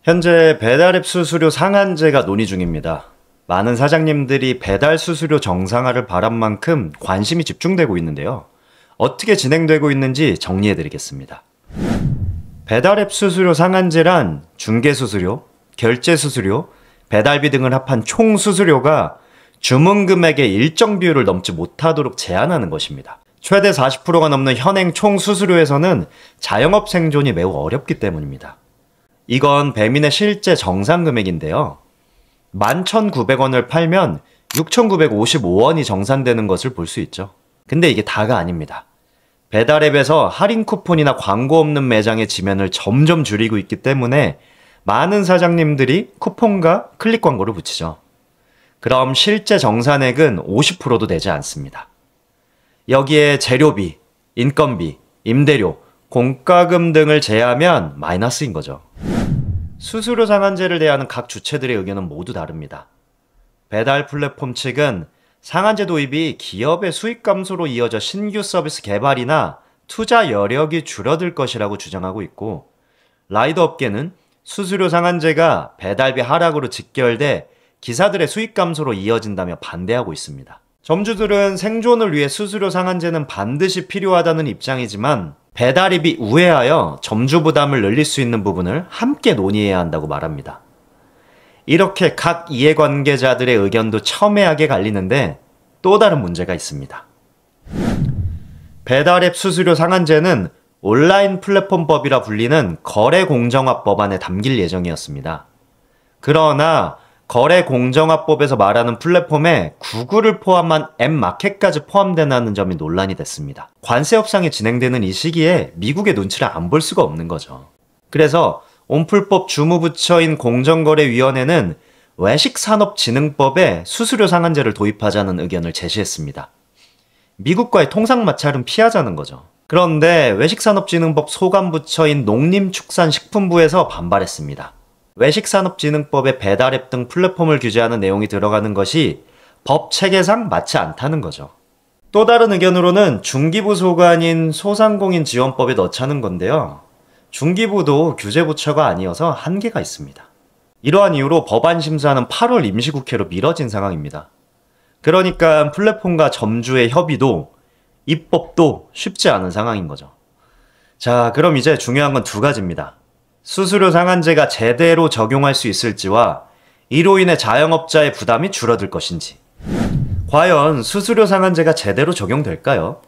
현재 배달앱 수수료 상한제가 논의 중입니다. 많은 사장님들이 배달 수수료 정상화를 바란 만큼 관심이 집중되고 있는데요. 어떻게 진행되고 있는지 정리해드리겠습니다. 배달앱 수수료 상한제란 중개수수료, 결제수수료, 배달비 등을 합한 총 수수료가 주문 금액의 일정 비율을 넘지 못하도록 제한하는 것입니다. 최대 40%가 넘는 현행 총 수수료에서는 자영업 생존이 매우 어렵기 때문입니다. 이건 배민의 실제 정상 금액인데요. 11,900원을 팔면 6,955원이 정산되는 것을 볼 수 있죠. 근데 이게 다가 아닙니다. 배달앱에서 할인 쿠폰이나 광고 없는 매장의 지면을 점점 줄이고 있기 때문에 많은 사장님들이 쿠폰과 클릭 광고를 붙이죠. 그럼 실제 정산액은 50%도 되지 않습니다. 여기에 재료비, 인건비, 임대료, 공과금 등을 제하면 마이너스인 거죠. 수수료 상한제를 대하는 각 주체들의 의견은 모두 다릅니다. 배달 플랫폼 측은 상한제 도입이 기업의 수익 감소로 이어져 신규 서비스 개발이나 투자 여력이 줄어들 것이라고 주장하고 있고, 라이더 업계는 수수료 상한제가 배달비 하락으로 직결돼 기사들의 수익 감소로 이어진다며 반대하고 있습니다. 점주들은 생존을 위해 수수료 상한제는 반드시 필요하다는 입장이지만 배달앱이 우회하여 점주 부담을 늘릴 수 있는 부분을 함께 논의해야 한다고 말합니다. 이렇게 각 이해관계자들의 의견도 첨예하게 갈리는데 또 다른 문제가 있습니다. 배달앱 수수료 상한제는 온라인 플랫폼법이라 불리는 거래공정화법 안에 담길 예정이었습니다. 그러나 거래공정화법에서 말하는 플랫폼에 구글을 포함한 앱마켓까지 포함되는 점이 논란이 됐습니다. 관세 협상이 진행되는 이 시기에 미국의 눈치를 안 볼 수가 없는 거죠. 그래서 온풀법 주무부처인 공정거래위원회는 외식산업진흥법에 수수료 상한제를 도입하자는 의견을 제시했습니다. 미국과의 통상마찰은 피하자는 거죠. 그런데 외식산업진흥법 소관부처인 농림축산식품부에서 반발했습니다. 외식산업진흥법에 배달앱 등 플랫폼을 규제하는 내용이 들어가는 것이 법 체계상 맞지 않다는 거죠. 또 다른 의견으로는 중기부 소관인 소상공인지원법에 넣자는 건데요. 중기부도 규제부처가 아니어서 한계가 있습니다. 이러한 이유로 법안 심사는 8월 임시국회로 미뤄진 상황입니다. 그러니까 플랫폼과 점주의 협의도 입법도 쉽지 않은 상황인 거죠. 자, 그럼 이제 중요한 건 두 가지입니다. 수수료 상한제가 제대로 적용할 수 있을지와 이로 인해 자영업자의 부담이 줄어들 것인지. 과연 수수료 상한제가 제대로 적용될까요?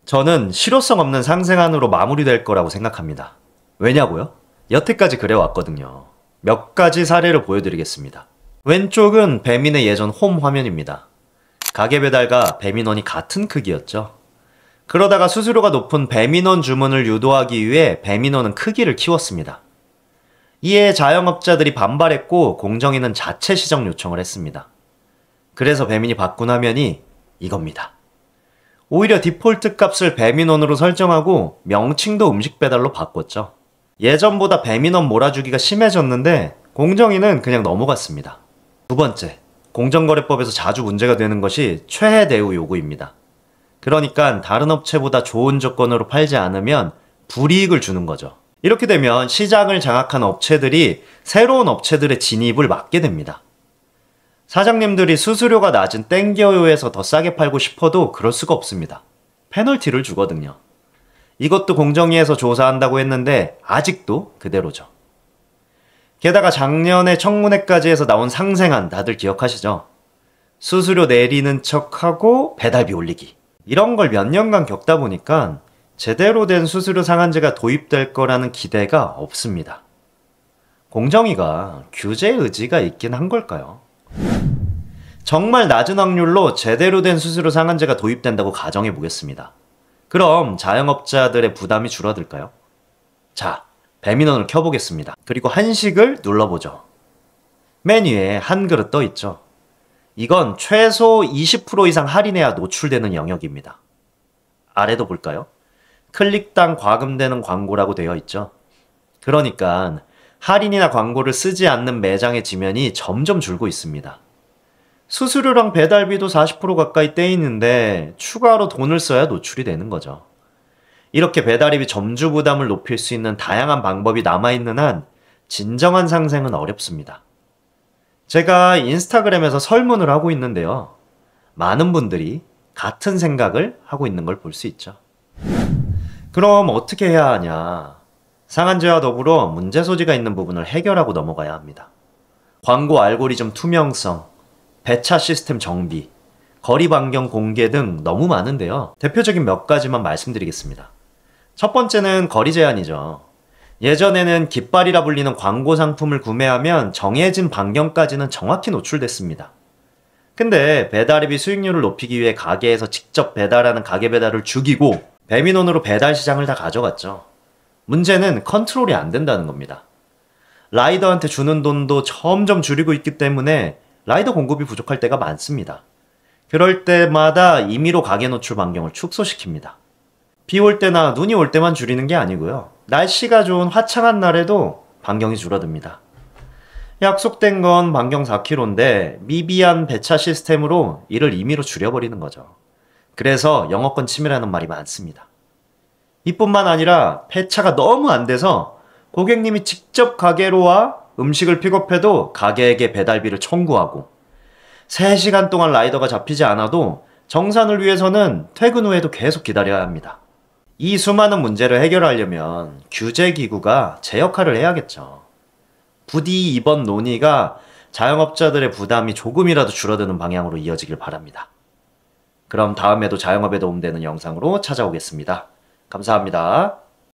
저는 실효성 없는 상생안으로 마무리될 거라고 생각합니다. 왜냐고요? 여태까지 그래왔거든요. 몇 가지 사례를 보여드리겠습니다. 왼쪽은 배민의 예전 홈 화면입니다. 가게배달과 배민원이 같은 크기였죠. 그러다가 수수료가 높은 배민원 주문을 유도하기 위해 배민원은 크기를 키웠습니다. 이에 자영업자들이 반발했고 공정위는 자체 시정 요청을 했습니다. 그래서 배민이 바꾼 화면이 이겁니다. 오히려 디폴트 값을 배민원으로 설정하고 명칭도 음식 배달로 바꿨죠. 예전보다 배민원 몰아주기가 심해졌는데 공정위는 그냥 넘어갔습니다. 두 번째, 공정거래법에서 자주 문제가 되는 것이 최해 대우 요구입니다. 그러니까 다른 업체보다 좋은 조건으로 팔지 않으면 불이익을 주는 거죠. 이렇게 되면 시장을 장악한 업체들이 새로운 업체들의 진입을 막게 됩니다. 사장님들이 수수료가 낮은 땡겨요에서 더 싸게 팔고 싶어도 그럴 수가 없습니다. 페널티를 주거든요. 이것도 공정위에서 조사한다고 했는데 아직도 그대로죠. 게다가 작년에 청문회까지 해서 나온 상생안 다들 기억하시죠? 수수료 내리는 척하고 배달비 올리기. 이런 걸 몇 년간 겪다 보니까 제대로 된 수수료 상한제가 도입될 거라는 기대가 없습니다. 공정위가 규제 의지가 있긴 한 걸까요? 정말 낮은 확률로 제대로 된 수수료 상한제가 도입된다고 가정해 보겠습니다. 그럼 자영업자들의 부담이 줄어들까요? 자, 배민원을 켜보겠습니다. 그리고 한식을 눌러보죠. 메뉴에 한 그릇 떠 있죠. 이건 최소 20% 이상 할인해야 노출되는 영역입니다. 아래도 볼까요? 클릭당 과금되는 광고라고 되어 있죠. 그러니까 할인이나 광고를 쓰지 않는 매장의 지면이 점점 줄고 있습니다. 수수료랑 배달비도 40% 가까이 떼 있는데 추가로 돈을 써야 노출이 되는 거죠. 이렇게 배달앱이 점주 부담을 높일 수 있는 다양한 방법이 남아있는 한 진정한 상생은 어렵습니다. 제가 인스타그램에서 설문을 하고 있는데요. 많은 분들이 같은 생각을 하고 있는 걸 볼 수 있죠. 그럼 어떻게 해야 하냐? 상한제와 더불어 문제 소지가 있는 부분을 해결하고 넘어가야 합니다. 광고 알고리즘 투명성, 배차 시스템 정비, 거리 반경 공개 등 너무 많은데요. 대표적인 몇 가지만 말씀드리겠습니다. 첫 번째는 거리 제한이죠. 예전에는 깃발이라 불리는 광고 상품을 구매하면 정해진 반경까지는 정확히 노출됐습니다. 근데 배달앱이 수익률을 높이기 위해 가게에서 직접 배달하는 가게 배달을 죽이고 배민원으로 배달 시장을 다 가져갔죠. 문제는 컨트롤이 안 된다는 겁니다. 라이더한테 주는 돈도 점점 줄이고 있기 때문에 라이더 공급이 부족할 때가 많습니다. 그럴 때마다 임의로 가게 노출 반경을 축소시킵니다. 비 올 때나 눈이 올 때만 줄이는 게 아니고요. 날씨가 좋은 화창한 날에도 반경이 줄어듭니다. 약속된 건 반경 4km인데 미비한 배차 시스템으로 이를 임의로 줄여버리는 거죠. 그래서 영업권 침해라는 말이 많습니다. 이뿐만 아니라 배차가 너무 안 돼서 고객님이 직접 가게로 와 음식을 픽업해도 가게에게 배달비를 청구하고 3시간 동안 라이더가 잡히지 않아도 정산을 위해서는 퇴근 후에도 계속 기다려야 합니다. 이 수많은 문제를 해결하려면 규제기구가 제 역할을 해야겠죠. 부디 이번 논의가 자영업자들의 부담이 조금이라도 줄어드는 방향으로 이어지길 바랍니다. 그럼 다음에도 자영업에 도움되는 영상으로 찾아오겠습니다. 감사합니다.